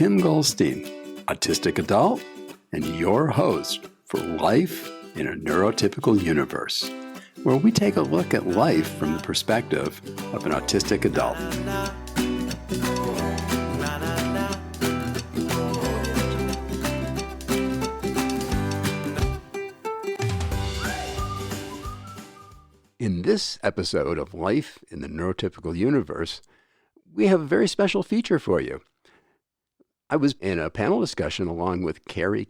Tim Goldstein, autistic adult, and your host for Life in a Neurotypical Universe, where we take a look at life from the perspective of an autistic adult. In this episode of Life in the Neurotypical Universe, we have a very special feature for you. I was in a panel discussion along with Kari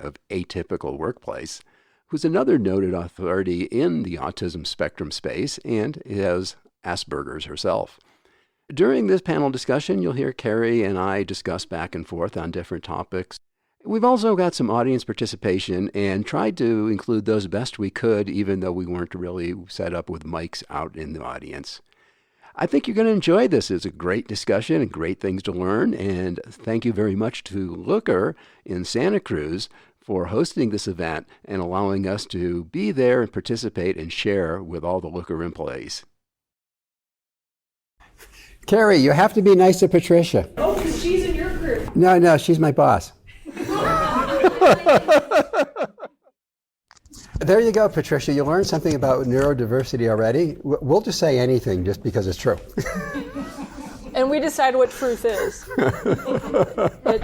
of Atypical Workplace, who's another noted authority in the autism spectrum space and has Asperger's herself. During this panel discussion, you'll hear Kari and I discuss back and forth on different topics. We've also got some audience participation and tried to include those best we could, even though we weren't really set up with mics out in the audience. I think you're going to enjoy this. It's a great discussion and great things to learn. And thank you very much to Looker in Santa Cruz for hosting this event and allowing us to be there and participate and share with all the Looker employees. Kari, you have to be nice to Patricia. Oh, because she's in your group. No, she's my boss. There you go, Patricia. You learned something about neurodiversity already. We'll just say anything just because it's true. And we decide what truth is.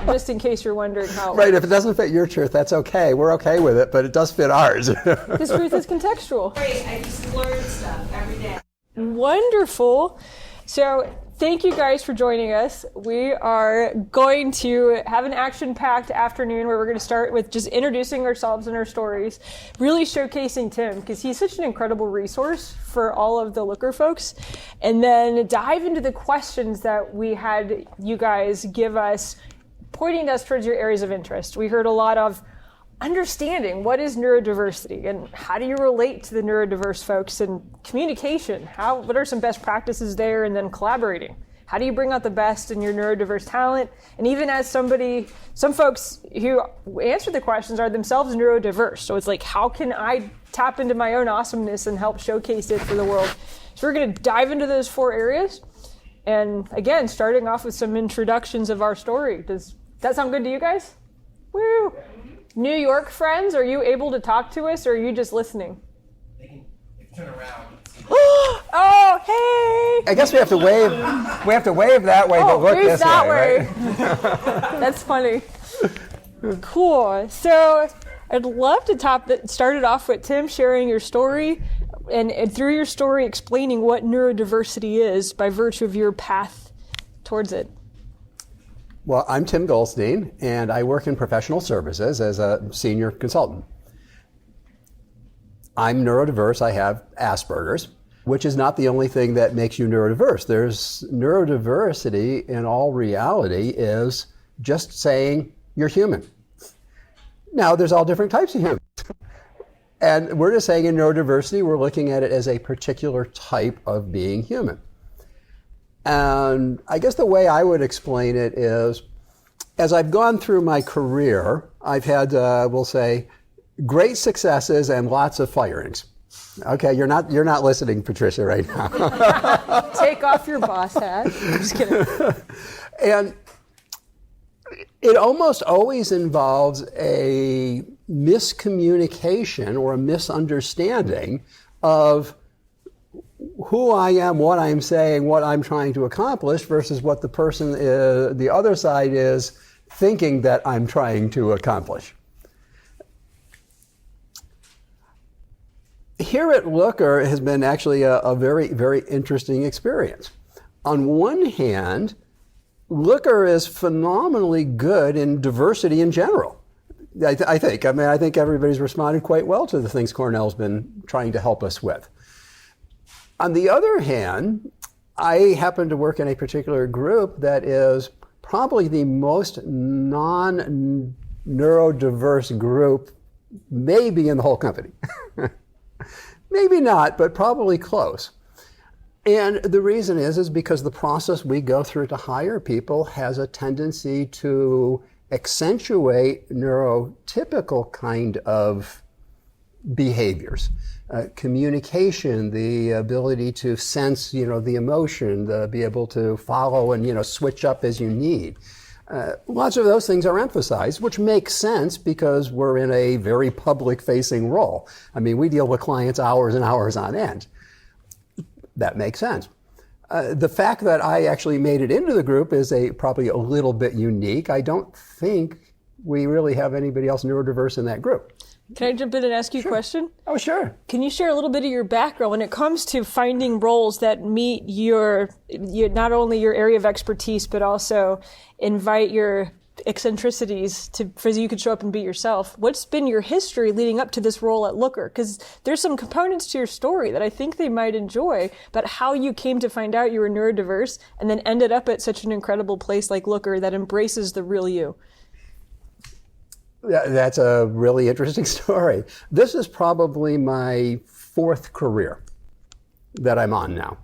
Just in case you're wondering how. Right, if it doesn't fit your truth, that's okay. We're okay with it, but it does fit ours. This truth is contextual. Great, I just learn stuff every day. Wonderful. So thank you guys for joining us. We are going to have an action-packed afternoon where we're going to start with just introducing ourselves and our stories, really showcasing Tim because he's such an incredible resource for all of the Looker folks, and then dive into the questions that we had you guys give us, pointing us towards your areas of interest. We heard a lot of understanding what is neurodiversity and how do you relate to the neurodiverse folks, and communication, what are some best practices there, and then collaborating. How do you bring out the best in your neurodiverse talent? And even as some folks who answer the questions are themselves neurodiverse. So it's like, how can I tap into my own awesomeness and help showcase it for the world? So we're going to dive into those 4 areas. And again, starting off with some introductions of our story. Does that sound good to you guys? Woo! New York friends, are you able to talk to us, or are you just listening? They can turn around. Oh, hey! I guess we have to wave. We have to wave that way, but look this that way. Right? That's funny. Cool. So I'd love to start it off with Tim sharing your story, and through your story explaining what neurodiversity is by virtue of your path towards it. Well, I'm Tim Goldstein, and I work in professional services as a senior consultant. I'm neurodiverse. I have Asperger's, which is not the only thing that makes you neurodiverse. There's neurodiversity in all reality is just saying you're human. Now, there's all different types of humans. And we're just saying in neurodiversity, we're looking at it as a particular type of being human. And I guess the way I would explain it is, as I've gone through my career, I've had, we'll say, great successes and lots of firings. Okay, you're not listening, Patricia, right now. Take off your boss hat. I'm just kidding. And it almost always involves a miscommunication or a misunderstanding of who I am, what I'm saying, what I'm trying to accomplish versus what the person, the other side is thinking that I'm trying to accomplish. Here at Looker has been actually a very, very interesting experience. On one hand, Looker is phenomenally good in diversity in general. I think everybody's responded quite well to the things Cornell's been trying to help us with. On the other hand, I happen to work in a particular group that is probably the most non-neurodiverse group maybe in the whole company. Maybe not, but probably close. And the reason is because the process we go through to hire people has a tendency to accentuate neurotypical kind of behaviors. Communication, the ability to sense, the emotion, be able to follow and, switch up as you need. Lots of those things are emphasized, which makes sense because we're in a very public-facing role. I mean, we deal with clients hours and hours on end. That makes sense. The fact that I actually made it into the group is probably a little bit unique. I don't think we really have anybody else neurodiverse in that group. Can I jump in and ask you a question? Oh, sure. Can you share a little bit of your background when it comes to finding roles that meet your not only your area of expertise, but also invite your eccentricities so you could show up and be yourself? What's been your history leading up to this role at Looker? Because there's some components to your story that I think they might enjoy, but how you came to find out you were neurodiverse and then ended up at such an incredible place like Looker that embraces the real you. That's a really interesting story. This is probably my fourth career that I'm on now,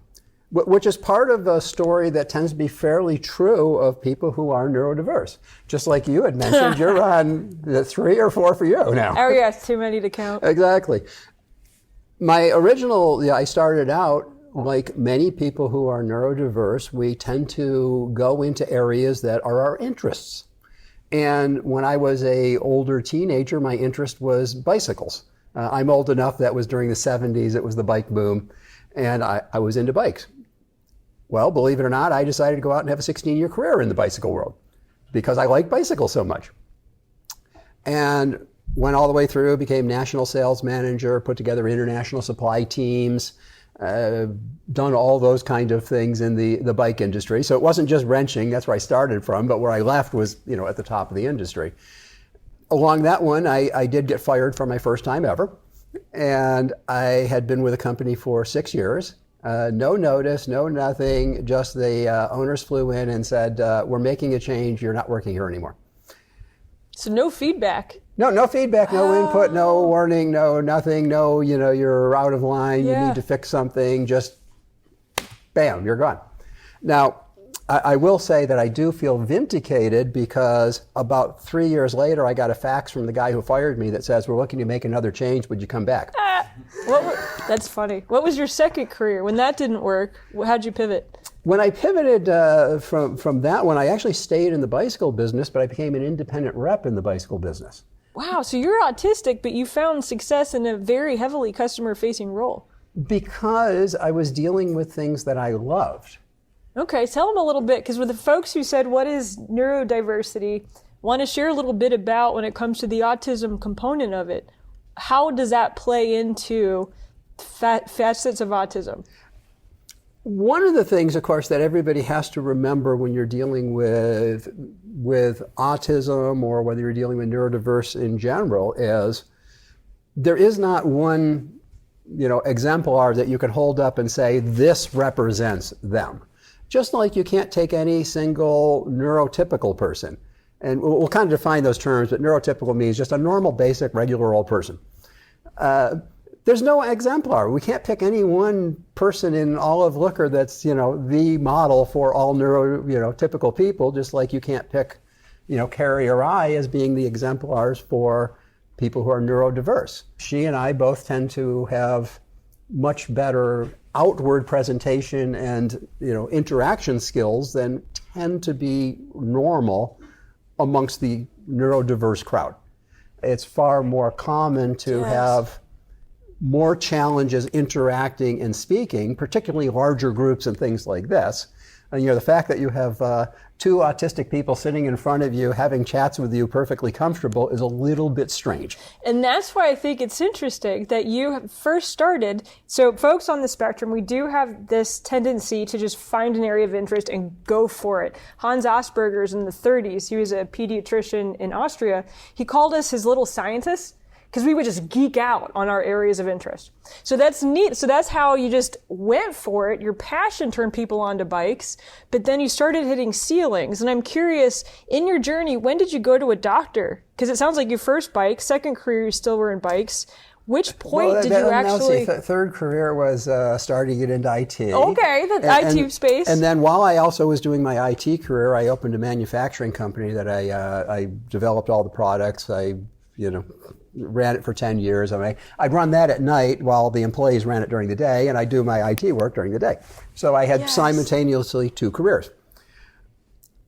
which is part of a story that tends to be fairly true of people who are neurodiverse. Just like you had mentioned, you're on the 3 or 4 for you now. Oh, yeah, it's too many to count. Exactly. I started out like many people who are neurodiverse. We tend to go into areas that are our interests. And when I was an older teenager, my interest was bicycles. I'm old enough that was during the 70s, it was the bike boom, and I was into bikes. Well, believe it or not, I decided to go out and have a 16-year career in the bicycle world because I like bicycles so much. And went all the way through, became national sales manager, put together international supply teams, done all those kind of things in the bike industry. So it wasn't just wrenching, that's where I started from, but where I left was, at the top of the industry. Along that one, I did get fired for my first time ever. And I had been with a company for 6 years. No notice, no nothing, just the owners flew in and said, we're making a change, you're not working here anymore. So no feedback. No feedback, no input, no warning, no nothing, no, you're out of line, you need to fix something, just bam, you're gone. Now, I will say that I do feel vindicated because about 3 years later, I got a fax from the guy who fired me that says, we're looking to make another change, would you come back? That's funny. What was your second career? When that didn't work, how'd you pivot? When I pivoted from that one, I actually stayed in the bicycle business, but I became an independent rep in the bicycle business. Wow, so you're autistic, but you found success in a very heavily customer-facing role. Because I was dealing with things that I loved. Okay, tell them a little bit, because with the folks who said, what is neurodiversity, want to share a little bit about when it comes to the autism component of it. How does that play into facets of autism? One of the things, of course, that everybody has to remember when you're dealing with autism or whether you're dealing with neurodiverse in general is there is not one, exemplar that you can hold up and say, this represents them. Just like you can't take any single neurotypical person. And we'll kind of define those terms, but neurotypical means just a normal, basic, regular old person. There's no exemplar. We can't pick any one person in all of Looker that's, the model for all neurotypical people, just like you can't pick, Kari or I as being the exemplars for people who are neurodiverse. She and I both tend to have much better outward presentation and, interaction skills than tend to be normal amongst the neurodiverse crowd. It's far more common to have more challenges interacting and speaking, particularly larger groups and things like this. And the fact that you have 2 autistic people sitting in front of you having chats with you perfectly comfortable is a little bit strange. And that's why I think it's interesting that you first started. So folks on the spectrum, we do have this tendency to just find an area of interest and go for it. Hans Asperger's in the 30s, he was a pediatrician in Austria. He called us his little scientists, because we would just geek out on our areas of interest. So that's neat. So that's how you just went for it. Your passion turned people onto bikes, but then you started hitting ceilings. And I'm curious, in your journey, when did you go to a doctor? Because it sounds like your first bike, second career, you still were in bikes. Which point did you actually... Third career was starting to get into IT. Okay, the IT space. And then while I also was doing my IT career, I opened a manufacturing company that I developed all the products. I ran it for 10 years. I'd run that at night while the employees ran it during the day, and I'd do my IT work during the day. So I had simultaneously 2 careers.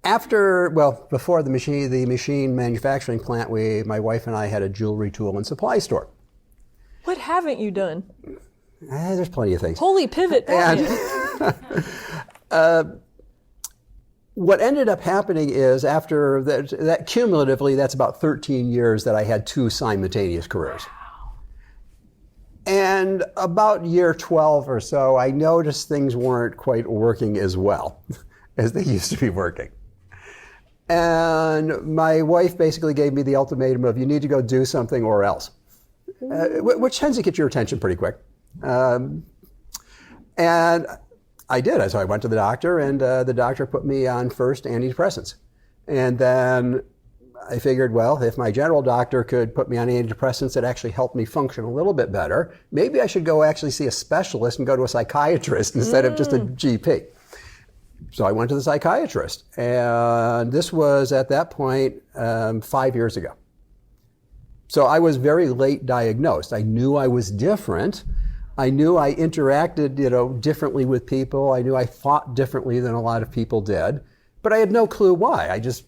before the machine manufacturing plant, my wife and I had a jewelry tool and supply store. What haven't you done? There's plenty of things. Holy pivot. What ended up happening is after that cumulatively, that's about 13 years that I had 2 simultaneous careers. And about year 12 or so, I noticed things weren't quite working as well as they used to be working. And my wife basically gave me the ultimatum of, you need to go do something or else, which tends to get your attention pretty quick. And I did. So I went to the doctor, and the doctor put me on first antidepressants. And then I figured, well, if my general doctor could put me on antidepressants that actually helped me function a little bit better, maybe I should go actually see a specialist and go to a psychiatrist instead of just a GP. So I went to the psychiatrist, and this was at that point 5 years ago. So I was very late diagnosed. I knew I was different. I knew I interacted, differently with people. I knew I thought differently than a lot of people did, but I had no clue why. I just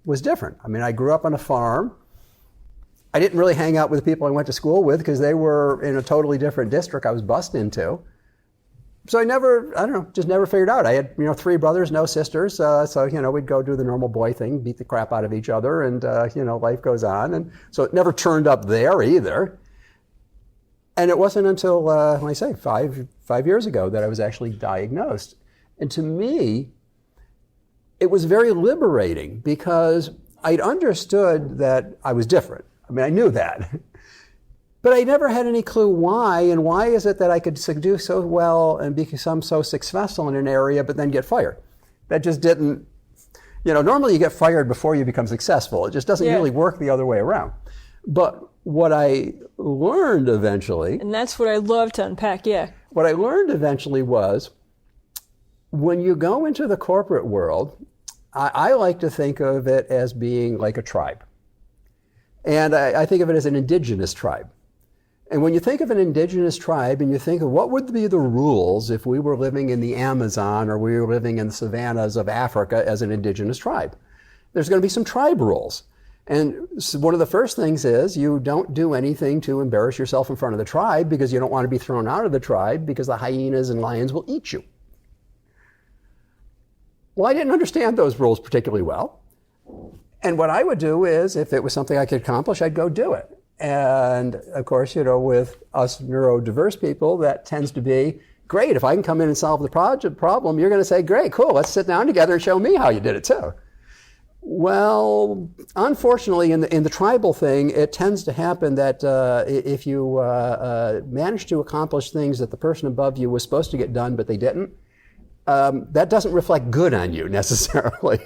was different. I mean, I grew up on a farm. I didn't really hang out with the people I went to school with because they were in a totally different district I was bused into. So I just never figured out. I had, 3 brothers, no sisters. So, we'd go do the normal boy thing, beat the crap out of each other, and, life goes on. And so it never turned up there either. And it wasn't until, like I say, five years ago that I was actually diagnosed. And to me, it was very liberating because I'd understood that I was different. I mean, I knew that. But I never had any clue why, and why is it that I could do so well and become so successful in an area but then get fired? That just didn't, normally you get fired before you become successful. It just doesn't really work the other way around. But what I learned eventually... And that's what I love to unpack, What I learned eventually was when you go into the corporate world, I like to think of it as being like a tribe. And I think of it as an indigenous tribe. And when you think of an indigenous tribe and you think of what would be the rules if we were living in the Amazon or we were living in the savannas of Africa as an indigenous tribe, there's going to be some tribe rules. And one of the first things is you don't do anything to embarrass yourself in front of the tribe because you don't want to be thrown out of the tribe because the hyenas and lions will eat you. Well, I didn't understand those rules particularly well. And what I would do is, if it was something I could accomplish, I'd go do it. And of course, with us neurodiverse people, that tends to be, great, if I can come in and solve the problem, you're going to say, great, cool, let's sit down together and show me how you did it too. Well, unfortunately, in the tribal thing, it tends to happen that if you manage to accomplish things that the person above you was supposed to get done, but they didn't, that doesn't reflect good on you necessarily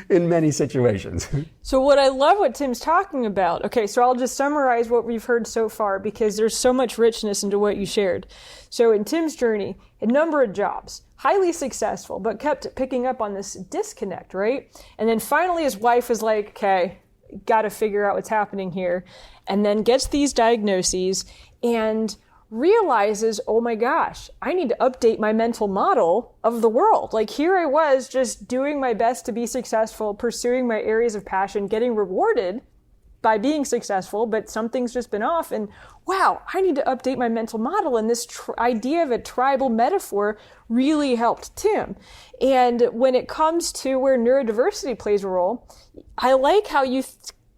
in many situations. So what I love what Tim's talking about, okay, so I'll just summarize what we've heard so far because there's so much richness into what you shared. So in Tim's journey, a number of jobs, highly successful, but kept picking up on this disconnect, right? And then finally his wife was like, okay, got to figure out what's happening here. And then gets these diagnoses and realizes, oh my gosh, I need to update my mental model of the world. Like here I was just doing my best to be successful, pursuing my areas of passion, getting rewarded by being successful, but something's just been off. And wow, I need to update my mental model. And this idea of a tribal metaphor really helped Tim. And when it comes to where neurodiversity plays a role, I like how you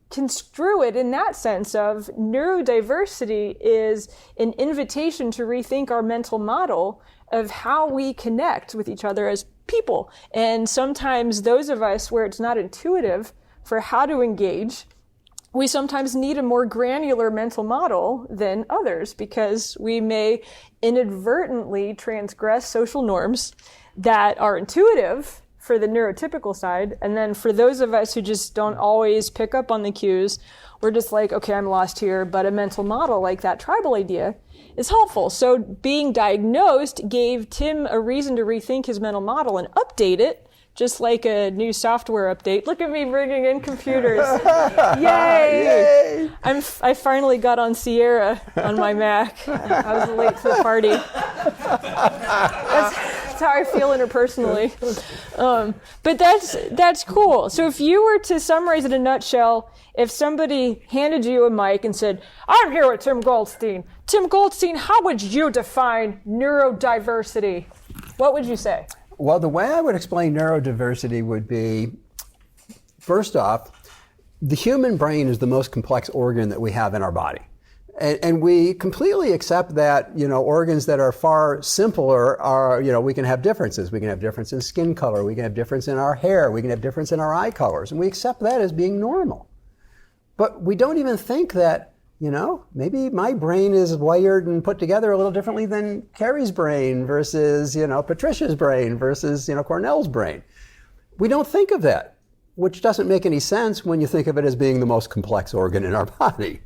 construe it in that sense of neurodiversity is an invitation to rethink our mental model of how we connect with each other as people. And sometimes those of us where it's not intuitive for how to engage, we sometimes need a more granular mental model than others because we may inadvertently transgress social norms that are intuitive for the neurotypical side. And then for those of us who just don't always pick up on the cues, we're just like, okay, I'm lost here. But a mental model like that tribal idea is helpful. So being diagnosed gave Tim a reason to rethink his mental model and update it, just like a new software update. Look at me bringing in computers. Yay! I finally got on Sierra on my Mac. I was late to the party. That's how I feel interpersonally. But that's cool. So if you were to summarize in a nutshell, if somebody handed you a mic and said, I'm here with Tim Goldstein. Tim Goldstein, how would you define neurodiversity? What would you say? Well, the way I would explain neurodiversity would be, first off, the human brain is the most complex organ that we have in our body. And we completely accept that, organs that are far simpler are, we can have differences. We can have difference in skin color. We can have difference in our hair. We can have difference in our eye colors. And we accept that as being normal. But we don't even think that, maybe my brain is wired and put together a little differently than Kari's brain versus, Patricia's brain versus, Cornell's brain. We don't think of that, which doesn't make any sense when you think of it as being the most complex organ in our body.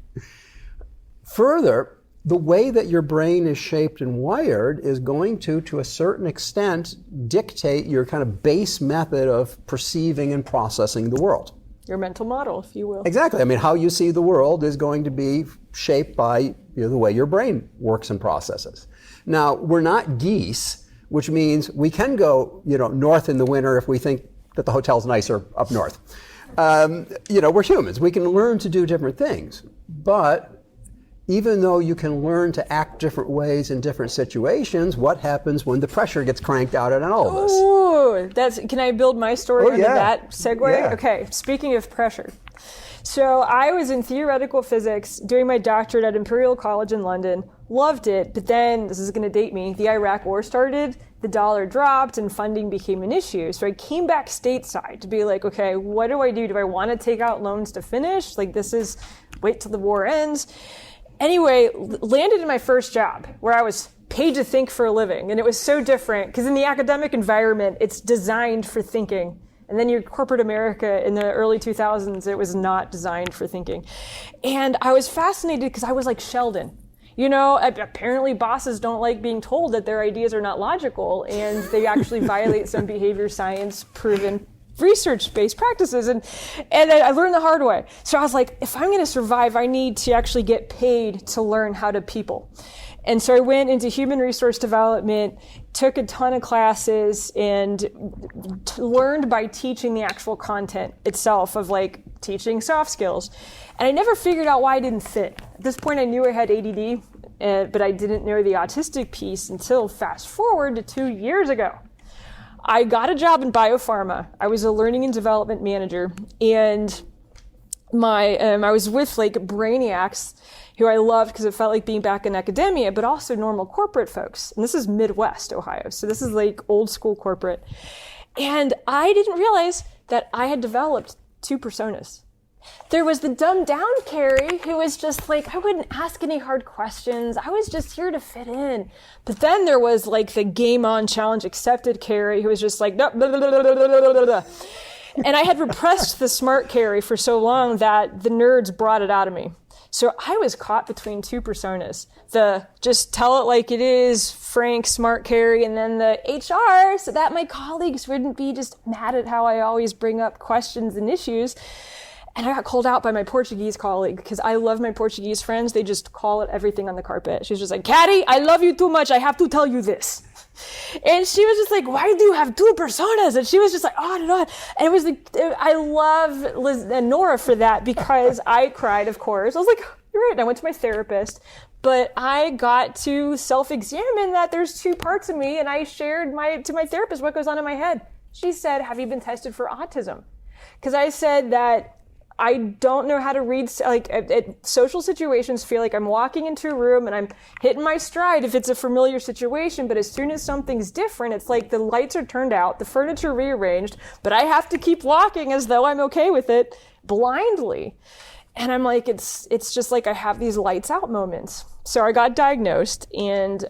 Further, the way that your brain is shaped and wired is going to a certain extent, dictate your kind of base method of perceiving and processing the world. Your mental model, if you will. Exactly. I mean, how you see the world is going to be shaped by the way your brain works and processes. Now, we're not geese, which means we can go, north in the winter if we think that the hotel's nicer up north. We're humans. We can learn to do different things. But even though you can learn to act different ways in different situations, what happens when the pressure gets cranked out on all of us? Ooh, can I build my story into that segue? Yeah. Okay, speaking of pressure. So I was in theoretical physics doing my doctorate at Imperial College in London, loved it, but then, this is going to date me, the Iraq War started, the dollar dropped, and funding became an issue. So I came back stateside to be like, okay, what do I do? Do I want to take out loans to finish? Wait till the war ends. Anyway, landed in my first job where I was paid to think for a living. And it was so different because in the academic environment, it's designed for thinking. And then your corporate America in the early 2000s, it was not designed for thinking. And I was fascinated because I was like Sheldon. Apparently bosses don't like being told that their ideas are not logical and they actually violate some behavior science proven research-based practices, and I learned the hard way. So I was like, if I'm going to survive, I need to actually get paid to learn how to people. And so I went into human resource development, took a ton of classes, and learned by teaching the actual content itself of teaching soft skills. And I never figured out why I didn't fit. At this point, I knew I had ADD, but I didn't know the autistic piece until fast forward to 2 years ago. I got a job in biopharma. I was a learning and development manager, and I was with brainiacs who I loved because it felt like being back in academia, but also normal corporate folks. And this is Midwest Ohio, so this is old school corporate. And I didn't realize that I had developed two personas. There was the dumbed down Kari who was just I wouldn't ask any hard questions. I was just here to fit in. But then there was the game on challenge accepted Kari who was just no, blah, blah, blah, blah, blah, blah. And I had repressed the smart Kari for so long that the nerds brought it out of me. So I was caught between two personas. The just tell it like it is, frank, smart Kari, and then the HR so that my colleagues wouldn't be just mad at how I always bring up questions and issues. And I got called out by my Portuguese colleague because I love my Portuguese friends. They just call it everything on the carpet. She's just like, Kari, I love you too much. I have to tell you this. And she was just like, why do you have two personas? And she was just like, on and on. And it was I love Liz and Nora for that because I cried, of course. I was like, you're right. And I went to my therapist. But I got to self-examine that there's two parts of me. And I shared to my therapist what goes on in my head. She said, have you been tested for autism? Because I said that I don't know how to read, at social situations, feel like I'm walking into a room and I'm hitting my stride if it's a familiar situation, but as soon as something's different, it's like the lights are turned out, the furniture rearranged, but I have to keep walking as though I'm okay with it blindly. And I'm like, it's just I have these lights out moments. So I got diagnosed, and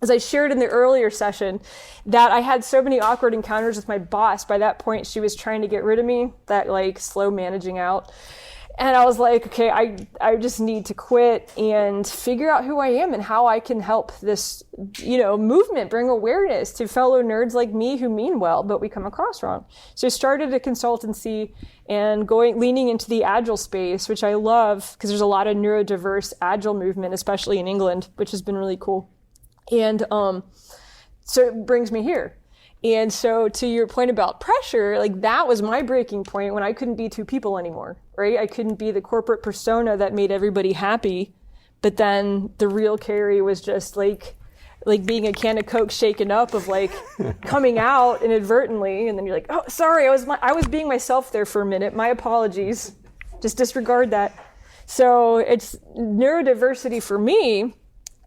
as I shared in the earlier session, that I had so many awkward encounters with my boss. By that point, she was trying to get rid of me, that slow managing out. And I was like, okay, I just need to quit and figure out who I am and how I can help this, movement, bring awareness to fellow nerds like me who mean well, but we come across wrong. So I started a consultancy and leaning into the agile space, which I love because there's a lot of neurodiverse agile movement, especially in England, which has been really cool. And So it brings me here. And so to your point about pressure, like that was my breaking point when I couldn't be two people anymore, right? I couldn't be the corporate persona that made everybody happy. But then the real Kari was just like being a can of Coke shaken up of like coming out inadvertently. And then you're like, oh, sorry, I was being myself there for a minute. My apologies. Just disregard that. So it's neurodiversity for me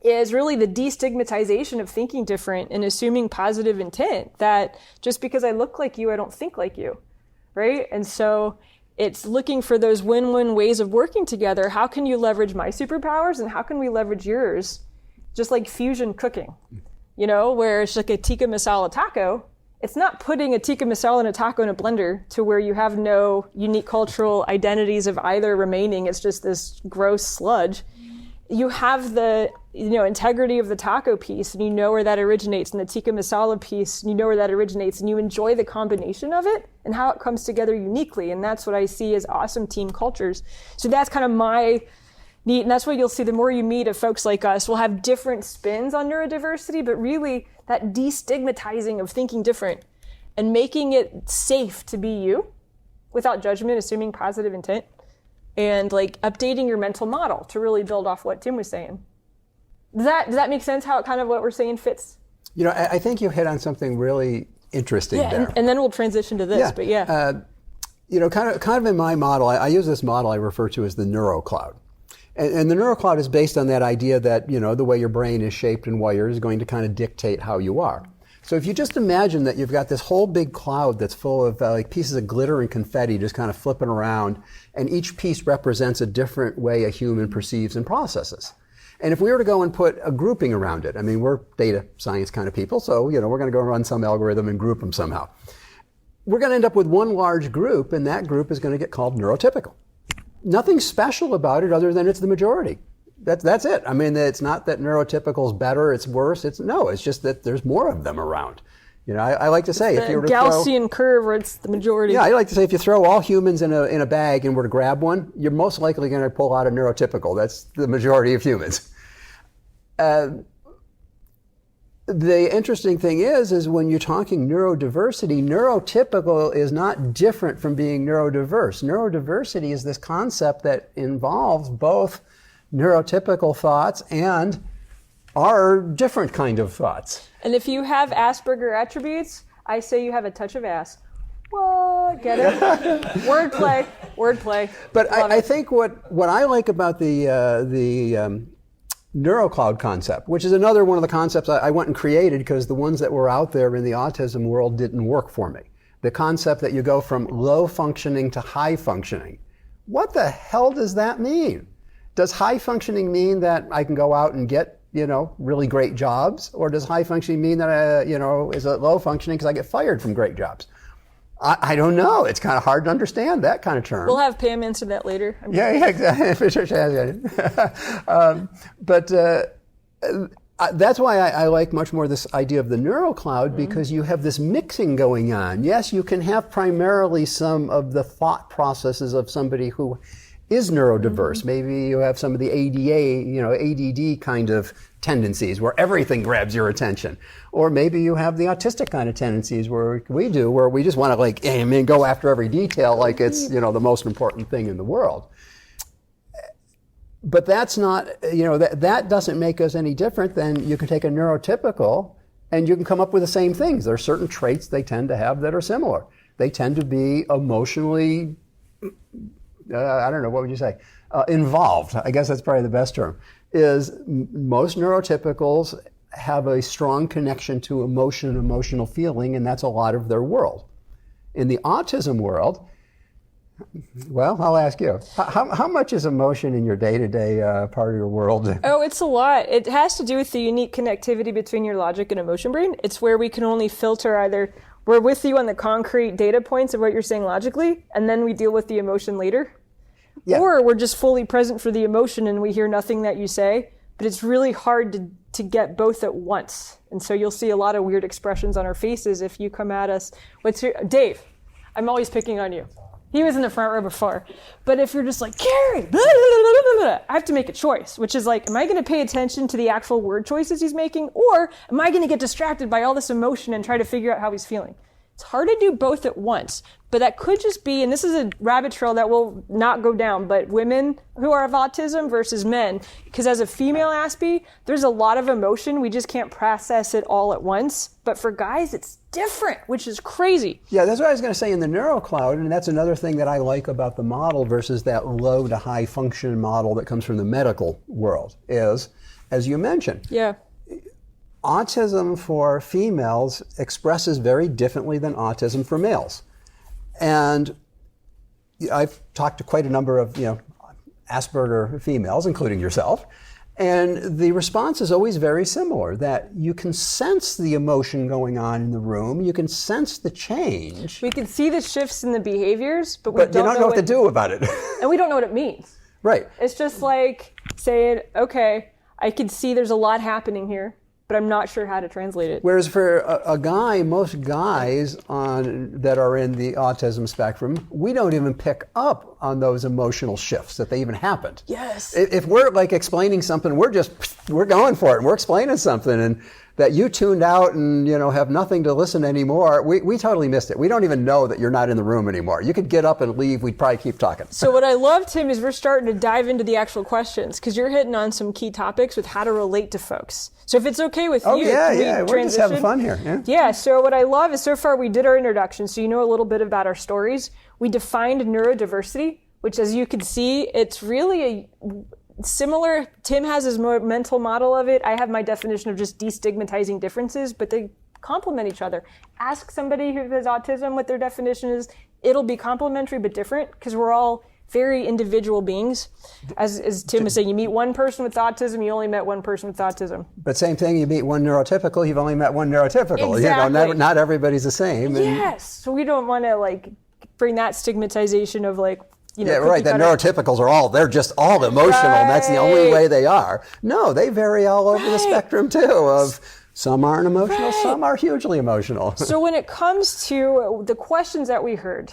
is really the destigmatization of thinking different and assuming positive intent, that just because I look like you, I don't think like you, right? And so it's looking for those win-win ways of working together. How can you leverage my superpowers and how can we leverage yours? Just like fusion cooking, where it's like a tikka masala taco. It's not putting a tikka masala and a taco in a blender to where you have no unique cultural identities of either remaining. It's just this gross sludge. You have the integrity of the taco piece, and you know where that originates, and the tikka masala piece, and you know where that originates, and you enjoy the combination of it and how it comes together uniquely. And that's what I see as awesome team cultures. So that's kind of my need, and that's what you'll see the more you meet of folks like us. We'll have different spins on neurodiversity, but really that destigmatizing of thinking different and making it safe to be you without judgment, assuming positive intent, and like updating your mental model to really build off what Tim was saying. Does that make sense, how kind of what we're saying fits? I think you hit on something really interesting there. And then we'll transition to this, but yeah. Kind of in my model, I use this model I refer to as the neurocloud. And the neurocloud is based on that idea that, the way your brain is shaped and wired is going to kind of dictate how you are. So if you just imagine that you've got this whole big cloud that's full of like pieces of glitter and confetti just kind of flipping around, and each piece represents a different way a human perceives and processes. And if we were to go and put a grouping around it, I mean, we're data science kind of people, so, we're going to go run some algorithm and group them somehow. We're going to end up with one large group, and that group is going to get called neurotypical. Nothing special about it other than it's the majority. That's it. I mean, it's not that neurotypical is better, it's worse. It's just that there's more of them around. I like to say, if you were to Gaussian curve where it's the majority. Yeah, I like to say if you throw all humans in a bag and were to grab one, you're most likely going to pull out a neurotypical. That's the majority of humans. The interesting thing is when you're talking neurodiversity, neurotypical is not different from being neurodiverse. Neurodiversity is this concept that involves both neurotypical thoughts and our different kind of thoughts. And if you have Asperger attributes, I say you have a touch of ass. What? Get it? Wordplay. But I think what I like about the neurocloud concept, which is another one of the concepts I went and created because the ones that were out there in the autism world didn't work for me. The concept that you go from low functioning to high functioning. What the hell does that mean? Does high functioning mean that I can go out and get, really great jobs? Or does high functioning mean that, is it low functioning because I get fired from great jobs? I don't know. It's kind of hard to understand that kind of term. We'll have Pam answer that later. Yeah, exactly. But that's why I like much more this idea of the neurocloud, because you have this mixing going on. Yes, you can have primarily some of the thought processes of somebody who is neurodiverse. Maybe you have some of the ADD kind of tendencies where everything grabs your attention. Or maybe you have the autistic kind of tendencies where we just want to go after every detail like it's, the most important thing in the world. But that's not, that doesn't make us any different than you can take a neurotypical and you can come up with the same things. There are certain traits they tend to have that are similar. They tend to be emotionally, I don't know, what would you say? Involved, I guess that's probably the best term, is most neurotypicals have a strong connection to emotion and emotional feeling, and that's a lot of their world. In the autism world, well, I'll ask you, how much is emotion in your day-to-day part of your world? Oh, it's a lot. It has to do with the unique connectivity between your logic and emotion brain. It's where we can only filter either we're with you on the concrete data points of what you're saying logically, and then we deal with the emotion later. Yeah. Or we're just fully present for the emotion and we hear nothing that you say, but it's really hard to get both at once. And so you'll see a lot of weird expressions on our faces if you come at us. Dave, I'm always picking on you. He was in the front row before. But if you're just like, Kari, blah, blah, blah, blah, I have to make a choice, which is like, am I going to pay attention to the actual word choices he's making, or am I going to get distracted by all this emotion and try to figure out how he's feeling? It's hard to do both at once, but that could just be, and this is a rabbit trail that will not go down, but women who are of autism versus men, because as a female aspie, there's a lot of emotion. We just can't process it all at once. But for guys, it's different, which is crazy. Yeah, that's what I was going to say in the NeuroCloud, and that's another thing that I like about the model versus that low to high function model that comes from the medical world is, as you mentioned, Yeah. autism for females expresses very differently than autism for males. And I've talked to quite a number of, Asperger females, including yourself, and the response is always very similar, that you can sense the emotion going on in the room, you can sense the change. We can see the shifts in the behaviors, but you don't know what to do about it. And we don't know what it means. Right. It's just like saying, okay, I can see there's a lot happening here, but I'm not sure how to translate it. Whereas for a guy, most guys that are in the autism spectrum, we don't even pick up on those emotional shifts that they even happened. Yes. If we're like explaining something, we're going for it and we're explaining something, and that you tuned out and have nothing to listen anymore, we totally missed it. We don't even know that you're not in the room anymore. You could get up and leave, we'd probably keep talking. So what I love, Tim, is we're starting to dive into the actual questions, because you're hitting on some key topics with how to relate to folks. So if it's okay with you, yeah, we're just having fun here. Yeah, so what I love is so far we did our introduction, so you know a little bit about our stories. We defined neurodiversity, which as you can see, it's really a similar. Tim has his more mental model of it. I have my definition of just destigmatizing differences, but they complement each other. Ask somebody who has autism what their definition is. It'll be complementary but different, because we're all very individual beings. As Tim was saying, you meet one person with autism, you only met one person with autism. But same thing, you meet one neurotypical, you've only met one neurotypical. Exactly. Not everybody's the same. Yes, so we don't want to bring that stigmatization of yeah, right. That neurotypicals they're just all emotional, and that's the only way they are. No, they vary all over the spectrum too. Of some aren't emotional, some are hugely emotional. So when it comes to the questions that we heard,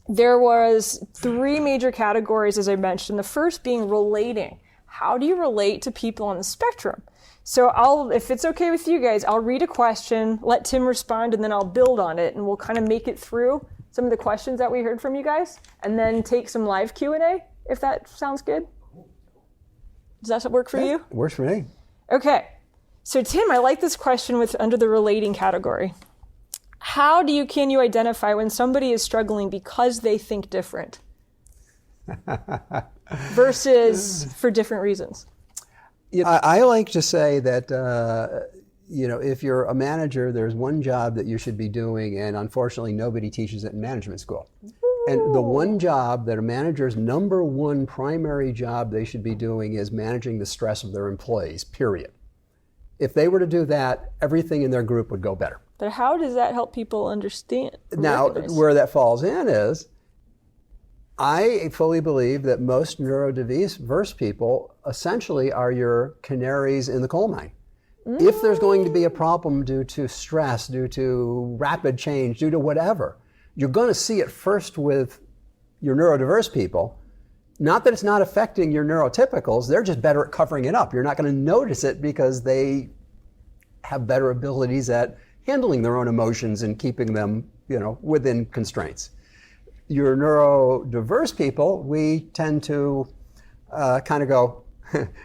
there was 3 major categories, as I mentioned. The first being relating. How do you relate to people on the spectrum? So if it's okay with you guys, I'll read a question, let Tim respond, and then I'll build on it, and we'll kind of make it through some of the questions that we heard from you guys, and then take some live Q&A, if that sounds good. Does that work for you? Works for me. Okay. So Tim, I like this question under the relating category. How can you identify when somebody is struggling because they think different versus for different reasons? I like to say that if you're a manager, there's one job that you should be doing, and unfortunately nobody teaches it in management school. And the one job that a manager's number one primary job they should be doing is managing the stress of their employees, period. If they were to do that, everything in their group would go better. But how does that help people understand? Now, recognize? where that falls in is, I fully believe that most neurodiverse people essentially are your canaries in the coal mine. If there's going to be a problem due to stress, due to rapid change, due to whatever, you're going to see it first with your neurodiverse people. Not that it's not affecting your neurotypicals, they're just better at covering it up. You're not going to notice it because they have better abilities at handling their own emotions and keeping them, within constraints. Your neurodiverse people, we tend to kind of go,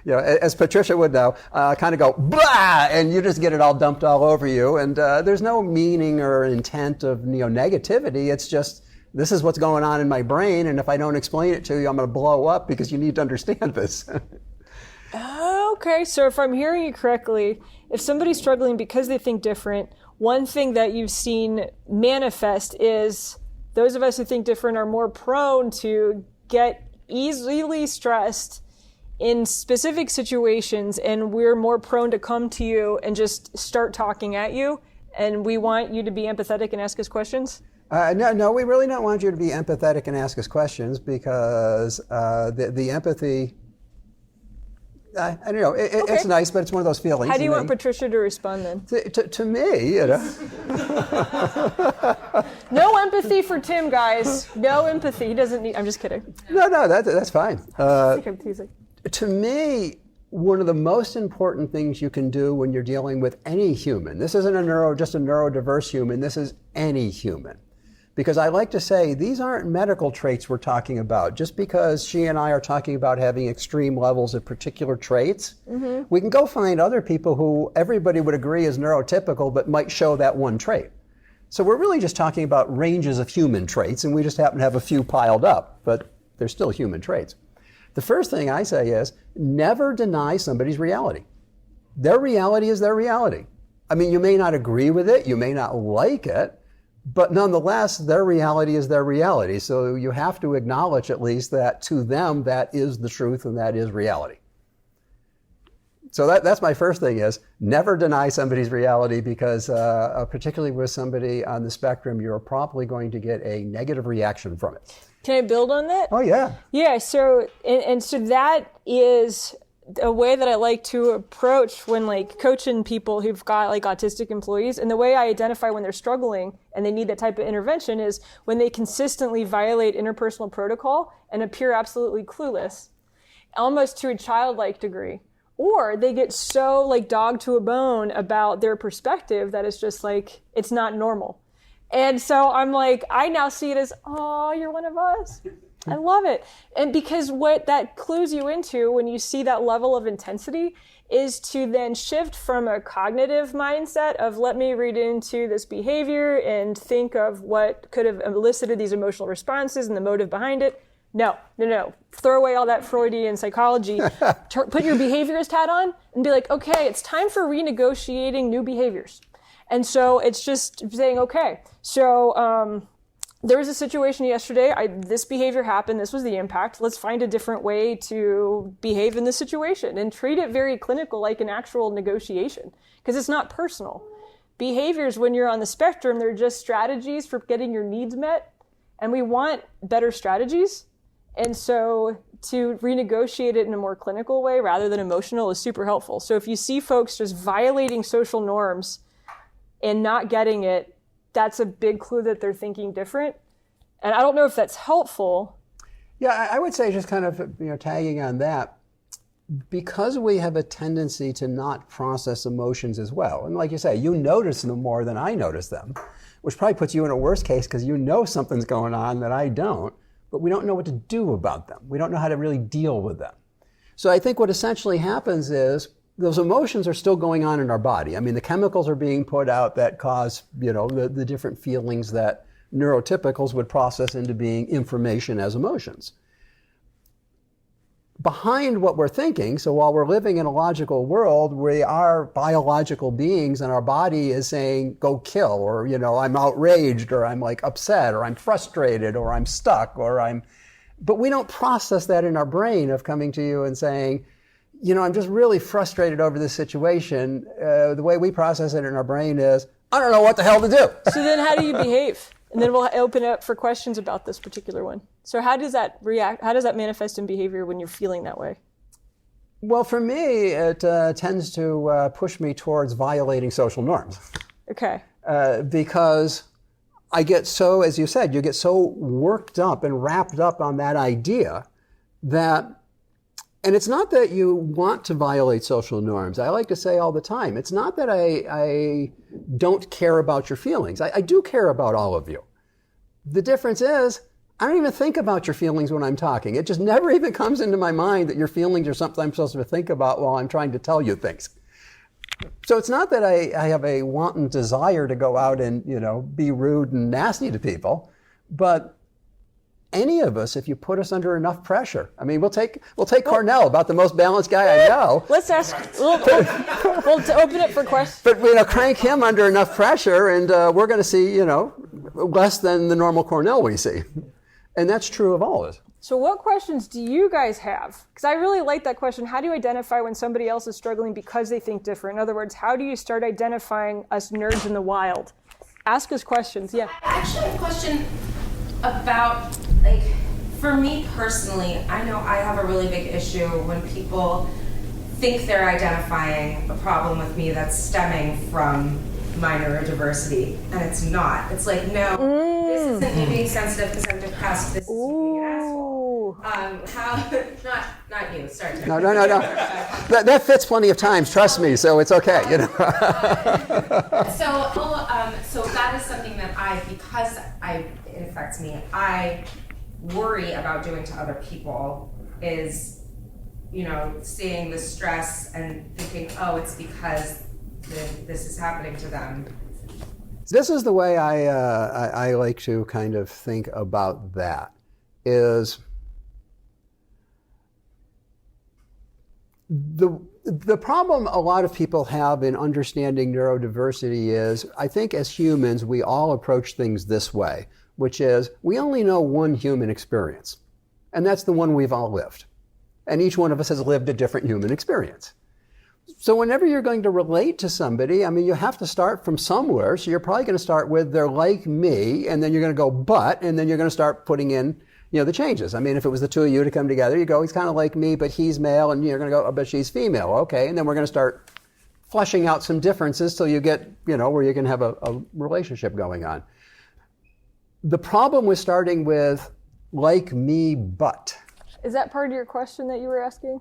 as Patricia would know, kind of go, blah, and you just get it all dumped all over you. And there's no meaning or intent of negativity. It's just, this is what's going on in my brain, and if I don't explain it to you, I'm going to blow up because you need to understand this. Okay, so if I'm hearing you correctly, if somebody's struggling because they think different, one thing that you've seen manifest is those of us who think different are more prone to get easily stressed in specific situations, and we're more prone to come to you and just start talking at you, and we want you to be empathetic and ask us questions? No, we really don't want you to be empathetic and ask us questions, because the empathy, I don't know. It's nice, but it's one of those feelings. How do you want Patricia to respond then? To me, you know. No empathy for Tim, guys. No empathy. He doesn't need. I'm just kidding. No, that's fine. I think I'm teasing. To me, one of the most important things you can do when you're dealing with any human, this isn't just a neurodiverse human, this is any human. Because I like to say, these aren't medical traits we're talking about. Just because she and I are talking about having extreme levels of particular traits, we can go find other people who everybody would agree is neurotypical, but might show that one trait. So we're really just talking about ranges of human traits, and we just happen to have a few piled up, but they're still human traits. The first thing I say is, never deny somebody's reality. Their reality is their reality. I mean, you may not agree with it, you may not like it, but nonetheless, their reality is their reality. So you have to acknowledge at least that to them, that is the truth and that is reality. So that's my first thing is never deny somebody's reality because particularly with somebody on the spectrum, you're probably going to get a negative reaction from it. Can I build on that? Oh, yeah. Yeah, so, and so that is a way that I like to approach when like coaching people who've got like autistic employees. And the way I identify when they're struggling and they need that type of intervention is when they consistently violate interpersonal protocol and appear absolutely clueless, almost to a childlike degree. Or they get so like dogged to a bone about their perspective that it's just like, it's not normal. And so I'm like, I now see it as, oh, you're one of us. I love it. And because what that clues you into when you see that level of intensity is to then shift from a cognitive mindset of let me read into this behavior and think of what could have elicited these emotional responses and the motive behind it. No. Throw away all that Freudian psychology. Put your behaviorist hat on and be like, okay, it's time for renegotiating new behaviors. And so it's just saying, okay, so there was a situation yesterday, this behavior happened, this was the impact, let's find a different way to behave in this situation and treat it very clinical like an actual negotiation, because it's not personal. Behaviors, when you're on the spectrum, they're just strategies for getting your needs met, and we want better strategies. And so to renegotiate it in a more clinical way rather than emotional is super helpful. So if you see folks just violating social norms and not getting it, that's a big clue that they're thinking different. And I don't know if that's helpful. Yeah, I would say just kind of, tagging on that, because we have a tendency to not process emotions as well. And like you say, you notice them more than I notice them, which probably puts you in a worse case because you know something's going on that I don't, but we don't know what to do about them. We don't know how to really deal with them. So I think what essentially happens is those emotions are still going on in our body. I mean, the chemicals are being put out that cause, the different feelings that neurotypicals would process into being information as emotions. Behind what we're thinking, so while we're living in a logical world, we are biological beings and our body is saying, go kill, or, I'm outraged, or I'm like upset, or I'm frustrated, or I'm stuck, but we don't process that in our brain of coming to you and saying, I'm just really frustrated over this situation. The way we process it in our brain is, I don't know what the hell to do. So then how do you behave? And then we'll open it up for questions about this particular one. So how does that react? How does that manifest in behavior when you're feeling that way? Well, for me, it tends to push me towards violating social norms. Okay. Because I get so, as you said, you get so worked up and wrapped up on that idea that, and it's not that you want to violate social norms. I like to say all the time, it's not that I don't care about your feelings. I do care about all of you. The difference is, I don't even think about your feelings when I'm talking. It just never even comes into my mind that your feelings are something I'm supposed to think about while I'm trying to tell you things. So it's not that I have a wanton desire to go out and, be rude and nasty to people, but any of us, if you put us under enough pressure, I mean, we'll take Cornell, about the most balanced guy I know. Let's ask. We'll open it for questions. But crank him under enough pressure, and we're going to see, less than the normal Cornell we see, and that's true of all of us. So what questions do you guys have? Because I really like that question. How do you identify when somebody else is struggling because they think different? In other words, how do you start identifying us nerds in the wild? Ask us questions. Yeah. I actually have a question about, for me personally, I know I have a really big issue when people think they're identifying a problem with me that's stemming from my neurodiversity, and it's not. It's like, no, this isn't me being sensitive because I'm depressed. This is me being an asshole. Not you. Sorry. No. That fits plenty of times. Trust me. So it's okay. So that is something that because it affects me, I worry about doing to other people is, seeing the stress and thinking, oh, it's because this is happening to them. This is the way I like to kind of think about that, is the problem a lot of people have in understanding neurodiversity is, I think as humans, we all approach things this way, which is we only know one human experience, and that's the one we've all lived. And each one of us has lived a different human experience. So whenever you're going to relate to somebody, you have to start from somewhere. So you're probably going to start with, they're like me, and then you're going to go, but, and then you're going to start putting in, the changes. If it was the two of you to come together, you go, he's kind of like me, but he's male, and you're going to go, oh, but she's female. Okay. And then we're going to start fleshing out some differences till you get, where you can have a relationship going on. The problem with starting with like me, but. Is that part of your question that you were asking?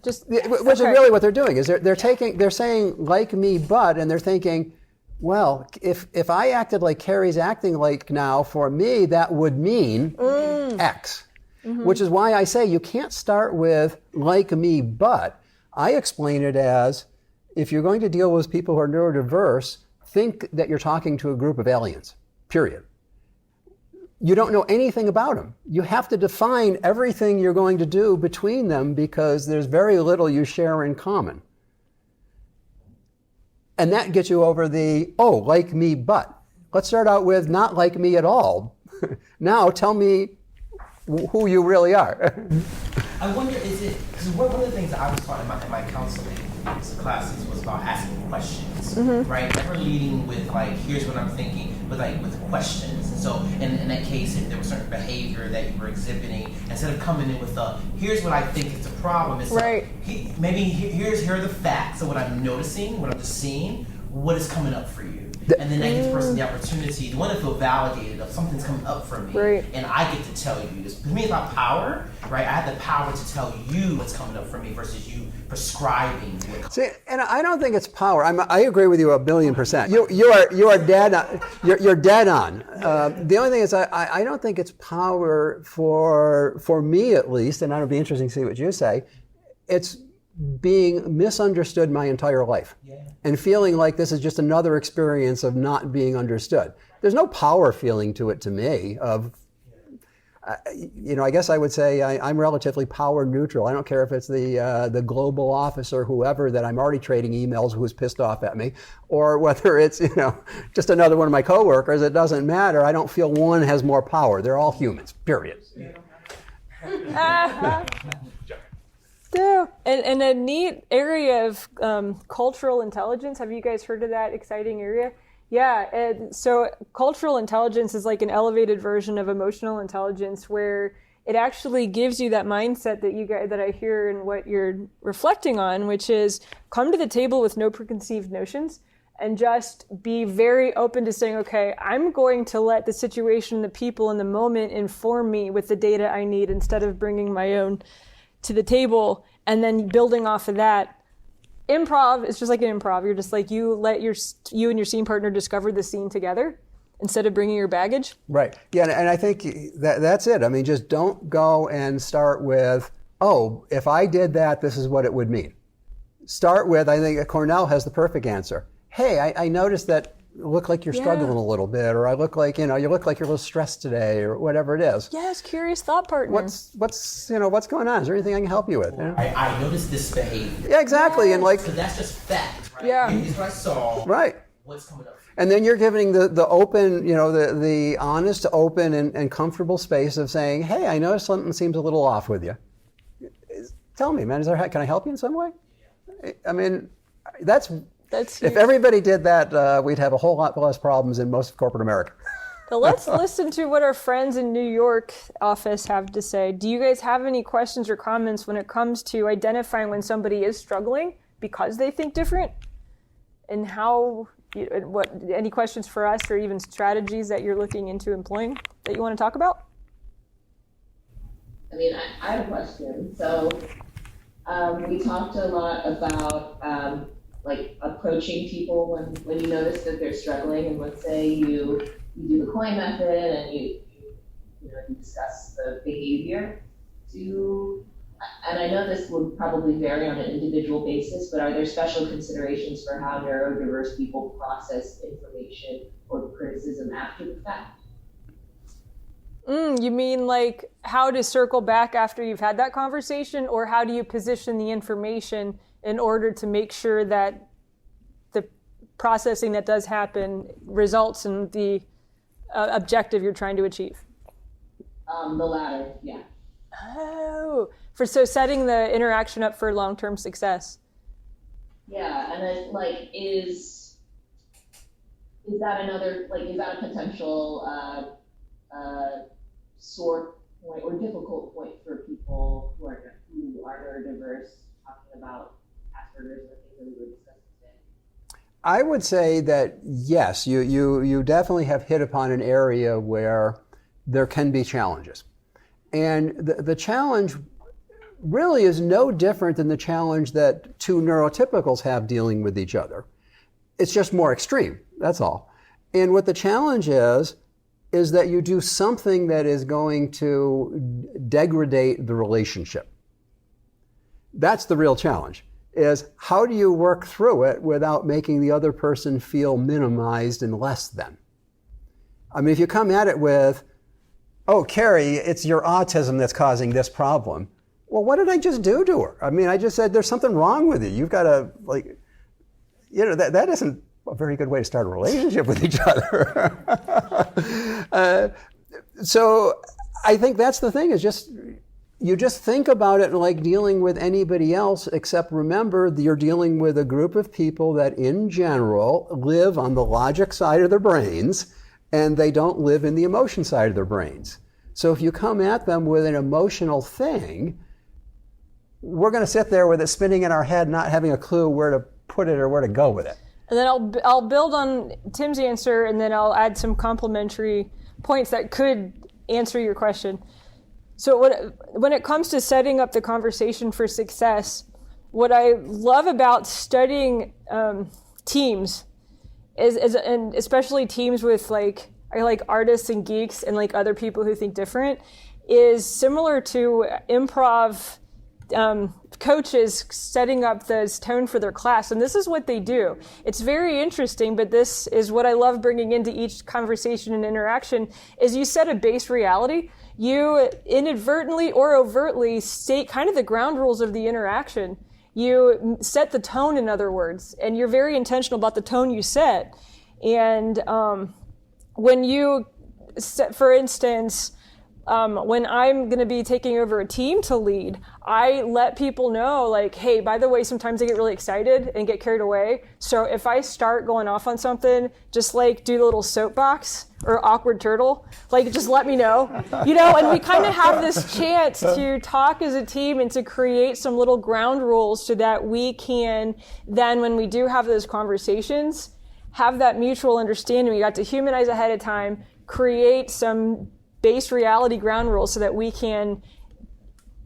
Which is really what they're doing, is they're saying like me, but, and they're thinking, well, if I acted like Kari's acting like now, for me, that would mean X. Mm-hmm. Which is why I say you can't start with like me, but. I explain it as, if you're going to deal with people who are neurodiverse, think that you're talking to a group of aliens, period. You don't know anything about them. You have to define everything you're going to do between them because there's very little you share in common. And that gets you over the, oh, like me, but. Let's start out with not like me at all. Now tell me who you really are. I wonder, is it, because one of the things that I was taught in my counseling classes was about asking questions, right? Never leading with like, here's what I'm thinking, but like with questions. And so in that case, if there was certain behavior that you were exhibiting, instead of coming in with here's what I think is a problem, it's right. Here are the facts of what I'm noticing, what I'm just seeing, what is coming up for you. And then that gives the person the opportunity, the one to feel validated of something's coming up for me. Right. And I get to tell you this. To me, it's about power, right? I have the power to tell you what's coming up for me versus you prescribing. See, and I don't think it's power. I agree with you 1,000,000,000%. You are dead on. You're dead on. The only thing is I don't think it's power for me at least, and it'll be interesting to see what you say. It's being misunderstood my entire life and feeling like this is just another experience of not being understood. There's no power feeling to it to me of, I guess I would say I'm relatively power neutral. I don't care if it's the global office or whoever that I'm already trading emails who's pissed off at me, or whether it's, just another one of my coworkers. It doesn't matter. I don't feel one has more power. They're all humans, period. And a neat area of cultural intelligence. Have you guys heard of that exciting area? Yeah. And so cultural intelligence is like an elevated version of emotional intelligence, where it actually gives you that mindset that you guys, that I hear and what you're reflecting on, which is come to the table with no preconceived notions and just be very open to saying, okay, I'm going to let the situation, the people in the moment inform me with the data I need instead of bringing my own to the table, and then building off of that. Improv is just like an improv. You're just like, you let you and your scene partner discover the scene together instead of bringing your baggage. Right. Yeah, and I think that's it. Just don't go and start with, oh, if I did that, this is what it would mean. Start with, I think Cornell has the perfect answer. Hey, I noticed that you look like you're struggling a little bit, or I look like, you look like you're a little stressed today, or whatever it is. Yes, curious thought partner. What's going on? Is there anything I can help you with? I noticed this behavior. Yeah, exactly. Yes. And so that's just fact, right? Yeah. Here's what I saw. Right. What's coming up? And then you're giving the open, the honest, open, and comfortable space of saying, hey, I noticed something seems a little off with you. Tell me, man, can I help you in some way? That's huge. If everybody did that, we'd have a whole lot less problems in most of corporate America. But let's listen to what our friends in New York office have to say. Do you guys have any questions or comments when it comes to identifying when somebody is struggling because they think different? And any questions for us or even strategies that you're looking into employing that you want to talk about? I mean, I have a question. So we talked a lot about like approaching people when you notice that they're struggling, and let's say you do the coin method and you discuss the behavior. And I know this would probably vary on an individual basis, but are there special considerations for how neurodiverse people process information or criticism after the fact? You mean like how to circle back after you've had that conversation, or how do you position the information in order to make sure that the processing that does happen results in the objective you're trying to achieve? The latter, yeah. Oh, so setting the interaction up for long-term success. Yeah, and then is that a potential sore point or difficult point for people who are neurodiverse, talking about Asperger's and things that we were discussing today? I would say that yes, you definitely have hit upon an area where there can be challenges. And the challenge really is no different than the challenge that two neurotypicals have dealing with each other. It's just more extreme, that's all. And what the challenge is that you do something that is going to degrade the relationship. That's the real challenge, is how do you work through it without making the other person feel minimized and less than? I mean, if you come at it with, oh, Kari, it's your autism that's causing this problem. Well, what did I just do to her? I mean, I just said, there's something wrong with you. You've got to, that isn't a very good way to start a relationship with each other. So I think that's the thing, is you just think about it like dealing with anybody else, except remember you're dealing with a group of people that in general live on the logic side of their brains, and they don't live in the emotion side of their brains. So if you come at them with an emotional thing, we're going to sit there with it spinning in our head, not having a clue where to put it or where to go with it. And then I'll build on Tim's answer, and then I'll add some complementary points that could answer your question. So when it comes to setting up the conversation for success, what I love about studying teams is, and especially teams with artists and geeks and other people who think different, is similar to improv coaches setting up the tone for their class. And this is what they do. It's very interesting, but this is what I love bringing into each conversation and interaction, is you set a base reality. You inadvertently or overtly state kind of the ground rules of the interaction. You set the tone, in other words, and you're very intentional about the tone you set. And when you set, for instance, when I'm going to be taking over a team to lead, I let people know, hey, by the way, sometimes I get really excited and get carried away. So if I start going off on something, just do the little soapbox or awkward turtle, just let me know, and we kind of have this chance to talk as a team and to create some little ground rules so that we can then, when we do have those conversations, have that mutual understanding. We got to humanize ahead of time, create some base reality ground rules so that we can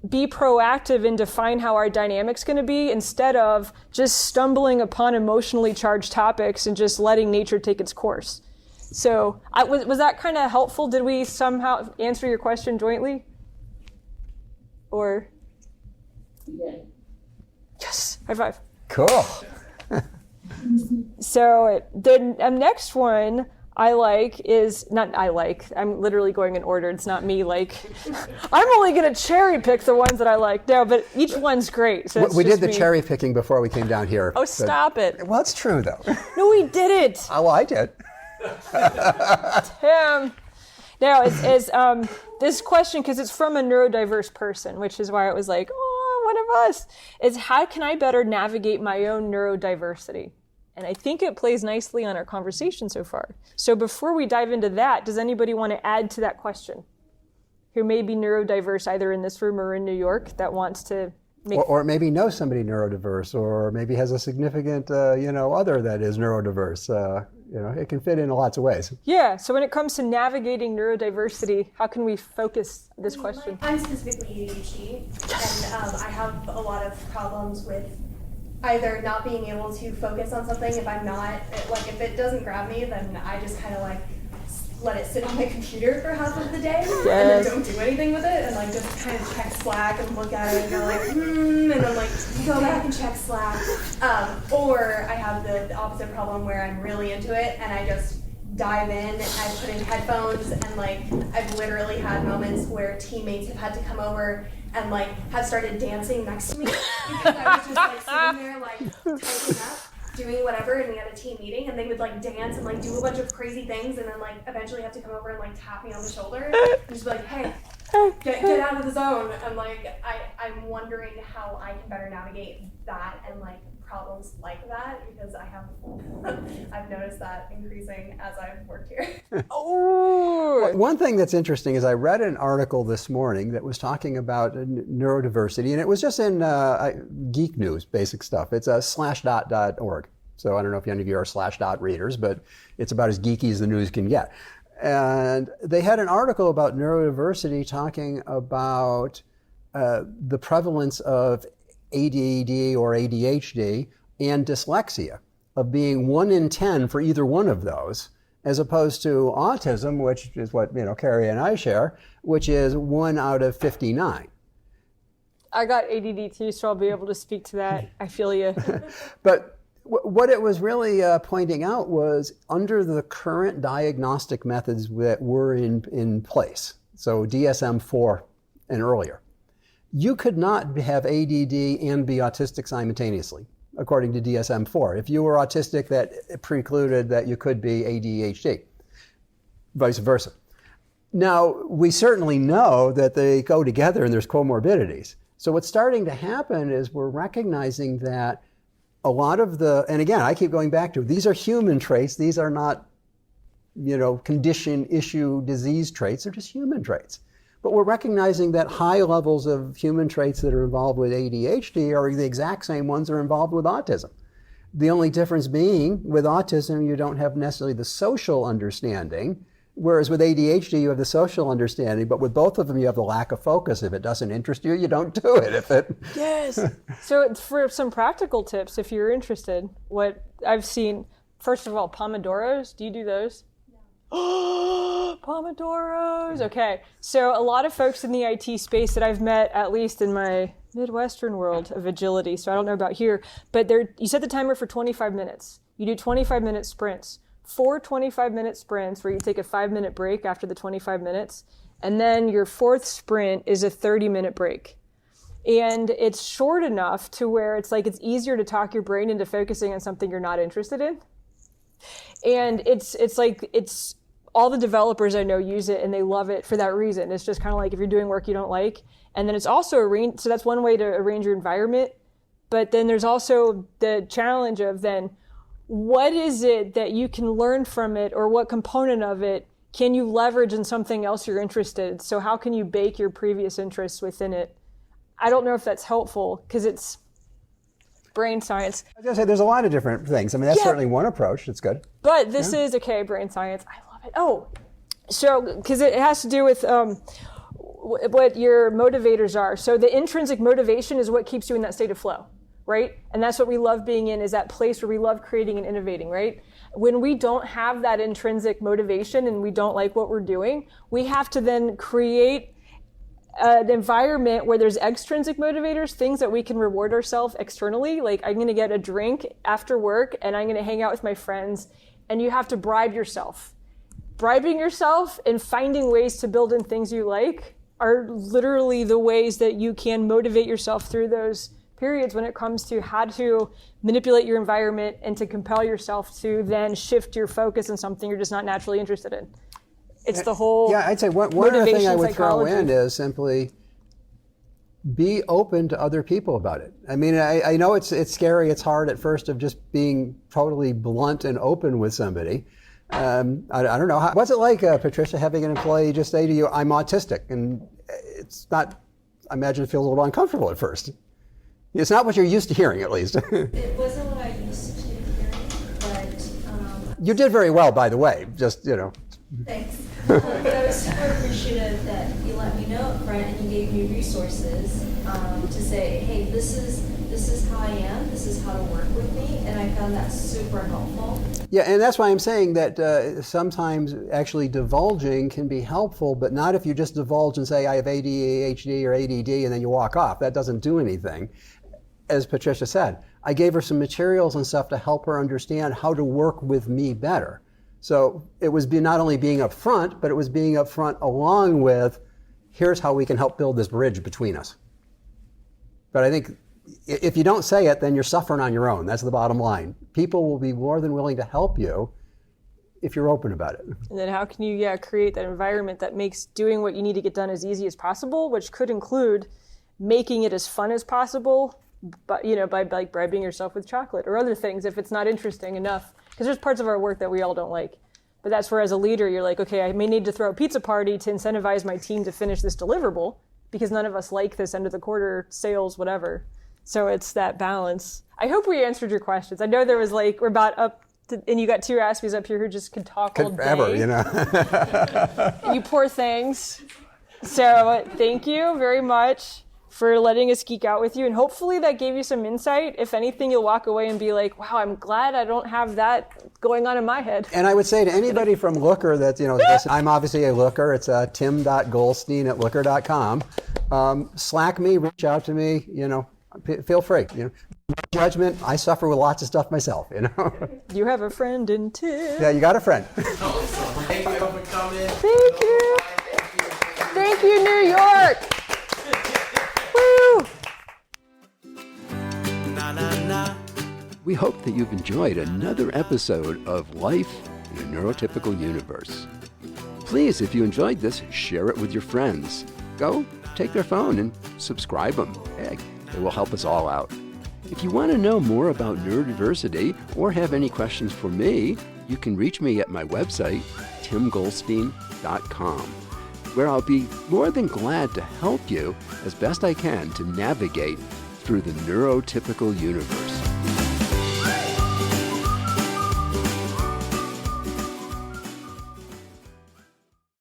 be proactive and define how our dynamic's going to be, instead of just stumbling upon emotionally charged topics and just letting nature take its course. So was that kind of helpful? Did we somehow answer your question jointly? Or? Yeah. Yes, high five. Cool. So the next one I'm literally going in order. It's not me I'm only going to cherry pick the ones that I like. No, but each one's great. So We did the cherry picking before we came down here. Oh, stop it. Well, it's true, though. No, we didn't. Oh, well, I did. Tim. No, it's this question, because it's from a neurodiverse person, which is why it was one of us, is how can I better navigate my own neurodiversity? And I think it plays nicely on our conversation so far. So before we dive into that, does anybody want to add to that question? Who may be neurodiverse either in this room or in New York that wants to make... Or maybe knows somebody neurodiverse, or maybe has a significant, other that is neurodiverse. It can fit in lots of ways. Yeah, so when it comes to navigating neurodiversity, how can we focus this question? I'm specifically ADHD, and I have a lot of problems with either not being able to focus on something if I'm not, if it doesn't grab me, then I just kind of let it sit on my computer for half of the day, and then don't do anything with it, and just kind of check Slack and look at it and go and then go back and check Slack. Or I have the opposite problem where I'm really into it and I just dive in, I put in headphones, and I've literally had moments where teammates have had to come over and have started dancing next to me because I was just sitting there typing up, doing whatever, and we had a team meeting, and they would dance and do a bunch of crazy things, and then eventually have to come over and tap me on the shoulder and just be like, hey, get out of the zone. And I'm wondering how I can better navigate that and problems like that, because I've noticed that increasing as I've worked here. One thing that's interesting is I read an article this morning that was talking about neurodiversity, and it was just in Geek News, basic stuff. It's slashdot.org. So I don't know if any of you are Slashdot readers, but it's about as geeky as the news can get. And they had an article about neurodiversity talking about the prevalence of ADD or ADHD and dyslexia, of being 1 in 10 for either one of those, as opposed to autism, which is what Kari and I share, which is 1 out of 59. I got ADD too, so I'll be able to speak to that. I feel you. But what it was really pointing out was, under the current diagnostic methods that were in place, so DSM-4 and earlier, you could not have ADD and be autistic simultaneously, according to DSM-4. If you were autistic, that precluded that you could be ADHD, vice versa. Now, we certainly know that they go together and there's comorbidities. So what's starting to happen is we're recognizing that a lot of and again, I keep going back to, these are human traits. These are not, condition, issue, disease traits. They're just human traits. But we're recognizing that high levels of human traits that are involved with ADHD are the exact same ones that are involved with autism. The only difference being, with autism, you don't have necessarily the social understanding, whereas with ADHD, you have the social understanding, but with both of them, you have the lack of focus. If it doesn't interest you, you don't do it. Yes. So for some practical tips, if you're interested, what I've seen, first of all, Pomodoros, do you do those? Pomodoros. Okay. So a lot of folks in the IT space that I've met, at least in my Midwestern world of agility, so I don't know about here, but you set the timer for 25 minutes. You do 25-minute sprints. 4 25-minute sprints where you take a 5-minute break after the 25 minutes. And then your 4th sprint is a 30-minute break. And it's short enough to where it's easier to talk your brain into focusing on something you're not interested in. And it's all the developers I know use it and they love it for that reason. It's just kind of if you're doing work you don't like. And then it's also so that's one way to arrange your environment. But then there's also the challenge of then, what is it that you can learn from it, or what component of it can you leverage in something else you're interested in? So how can you bake your previous interests within it? I don't know if that's helpful because it's brain science. I was going to say, there's a lot of different things. I mean, that's certainly one approach. It's good. But this is, brain science. I love it. Oh, so because it has to do with what your motivators are. So the intrinsic motivation is what keeps you in that state of flow, right? And that's what we love being in, is that place where we love creating and innovating, right? When we don't have that intrinsic motivation and we don't like what we're doing, we have to then create an environment where there's extrinsic motivators, things that we can reward ourselves externally. I'm going to get a drink after work and I'm going to hang out with my friends, and you have to bribe yourself. Bribing yourself and finding ways to build in things you like are literally the ways that you can motivate yourself through those periods when it comes to how to manipulate your environment and to compel yourself to then shift your focus on something you're just not naturally interested in. It's the whole I'd say one other thing I would throw in is simply be open to other people about it. I mean, I know it's scary, it's hard at first of just being totally blunt and open with somebody. I don't know. What's it like, Patricia, having an employee just say to you, I'm autistic? And it's not, I imagine it feels a little uncomfortable at first. It's not what you're used to hearing, at least. It wasn't what I used to hearing, but... You did very well, by the way, just, you know. Thanks. But I was super appreciative that you let me know up front and you gave me resources to say, hey, this is how I am, this is how to work with me, and I found that super helpful. Yeah, and that's why I'm saying that sometimes actually divulging can be helpful, but not if you just divulge and say, I have ADHD or ADD, and then you walk off. That doesn't do anything. As Patricia said, I gave her some materials and stuff to help her understand how to work with me better. So it was not only being upfront, but it was being upfront along with, here's how we can help build this bridge between us. But I think if you don't say it, then you're suffering on your own. That's the bottom line. People will be more than willing to help you if you're open about it. And then how can you create that environment that makes doing what you need to get done as easy as possible, which could include making it as fun as possible, but by like bribing yourself with chocolate or other things if it's not interesting enough. Because there's parts of our work that we all don't like. But that's where as a leader, you're like, okay, I may need to throw a pizza party to incentivize my team to finish this deliverable because none of us like this end of the quarter sales, whatever. So it's that balance. I hope we answered your questions. I know there was we're about up to, and you got two Aspies up here who just could talk all day. Forever, you know. You poor things. So thank you very much for letting us geek out with you. And hopefully that gave you some insight. If anything, you'll walk away and be like, wow, I'm glad I don't have that going on in my head. And I would say to anybody from Looker that, I'm obviously a Looker. It's tim.goldstein@looker.com. Slack me, reach out to me, feel free. Judgment, I suffer with lots of stuff myself, You have a friend in Tim. Yeah, you got a friend. Thank you for coming. Thank you. Thank you, New York. Woo! We hope that you've enjoyed another episode of Life in a Neurotypical Universe. Please, if you enjoyed this, share it with your friends. Go take their phone and subscribe them. Hey, it will help us all out. If you want to know more about neurodiversity or have any questions for me, you can reach me at my website, timgoldstein.com, where I'll be more than glad to help you as best I can to navigate through the neurotypical universe.